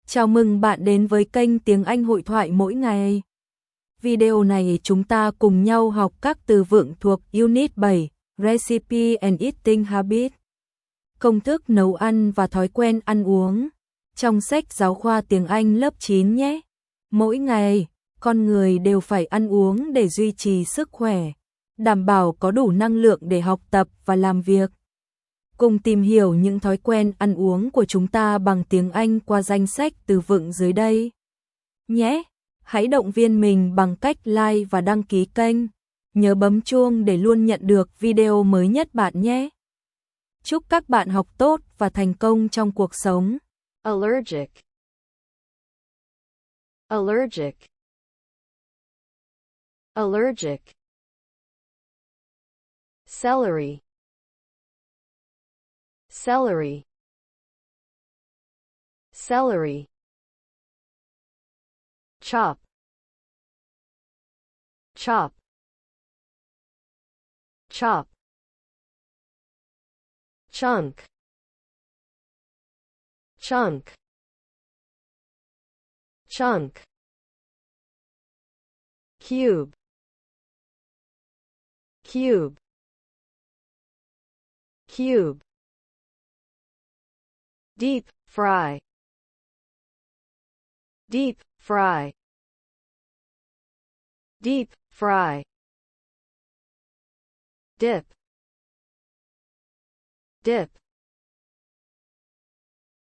Chào mừng bạn đến với kênh Tiếng Anh Hội Thoại Mỗi Ngày. Video này chúng ta cùng nhau học các từ vựng thuộc Unit 7, Recipe and Eating Habits, công thức nấu ăn và thói quen ăn uống, trong sách giáo khoa tiếng Anh lớp 9 nhé. Mỗi ngày, con người đều phải ăn uống để duy trì sức khỏe, đảm bảo có đủ năng lượng để học tập và làm việc. Cùng tìm hiểu những thói quen ăn uống của chúng ta bằng tiếng Anh qua danh sách từ vựng dưới đây nhé. Hãy động viên mình bằng cách like và đăng ký kênh. Nhớ bấm chuông để luôn nhận được video mới nhất bạn nhé. Chúc các bạn học tốt và thành công trong cuộc sống. Allergic. Allergic. Allergic. Celery. Celery. Celery. Chop. Chop. Chop. Chunk. Chunk. Chunk. Cube. Cube. Cube. Deep fry. Deep fry. Deep fry. Dip. Dip.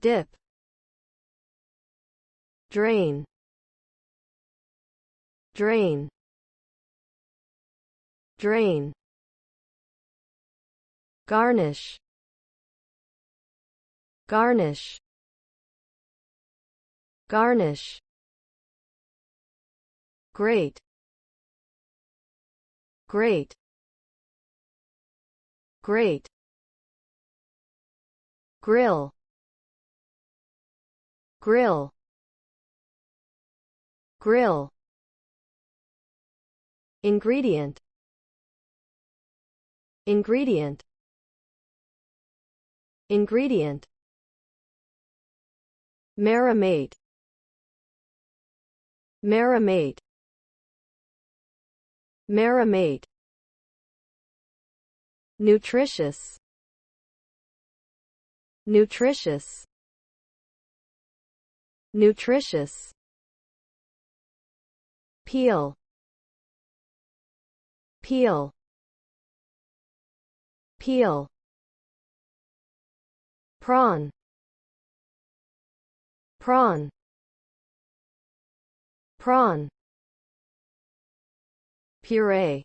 Dip. Drain. Drain. Drain. Garnish. Garnish. Garnish. Great. Great. Great. Grill. Grill. Grill. Ingredient. Ingredient. Ingredient. Marinate. Marinate. Marinate. Nutritious. Nutritious. Nutritious. Peel. Peel. Peel. Prawn. Prawn. Prawn. Puree.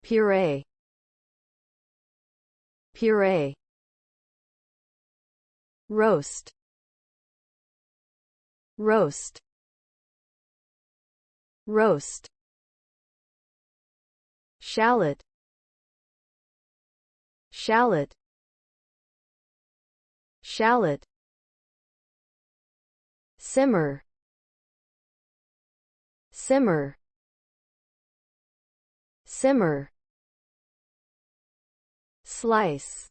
Puree. Puree. Roast. Roast. Roast. Shallot. Shallot. Shallot. Simmer. Simmer. Simmer. Slice.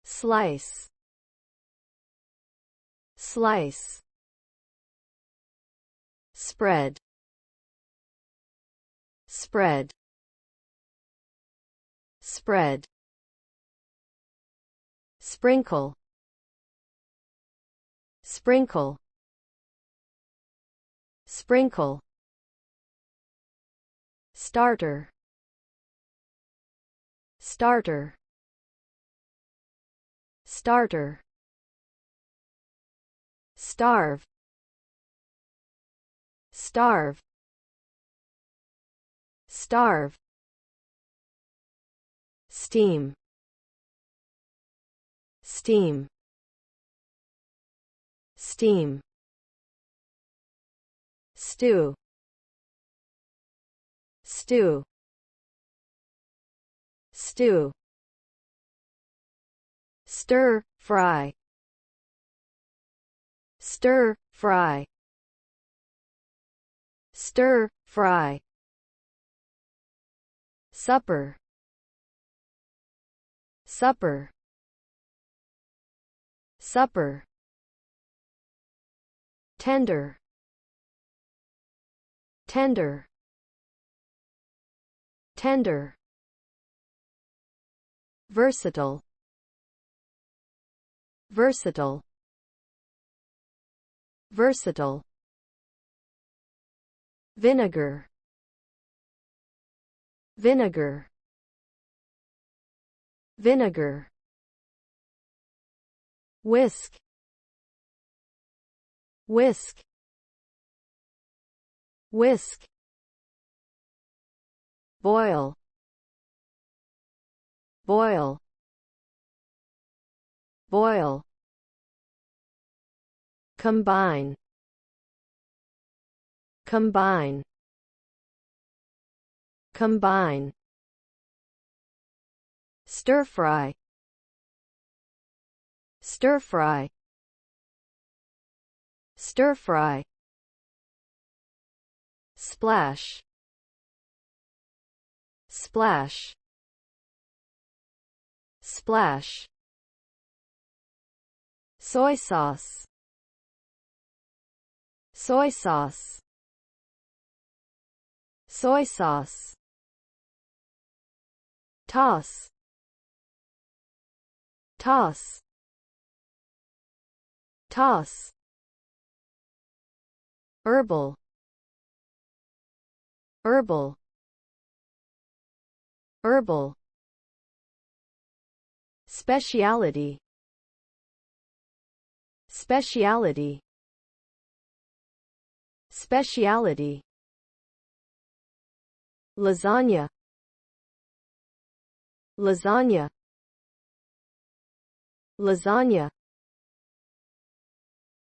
Slice. Slice. Spread. Spread. Spread. Sprinkle. Sprinkle. Sprinkle. Starter. Starter. Starter. Starve. Starve. Starve. Steam. Steam. Steam. Stew. Stew. Stew. Stir fry. Stir fry. Stir fry. Supper. Supper. supper, tender, tender, tender, versatile, versatile, versatile, vinegar, vinegar, vinegar, whisk, whisk, whisk, boil, boil, boil, combine, combine, combine, stir fry, stir fry, stir fry, splash, splash, splash, soy sauce, soy sauce, soy sauce, toss, toss, toss, herbal, herbal, herbal, speciality, speciality, speciality, lasagna, lasagna, lasagna,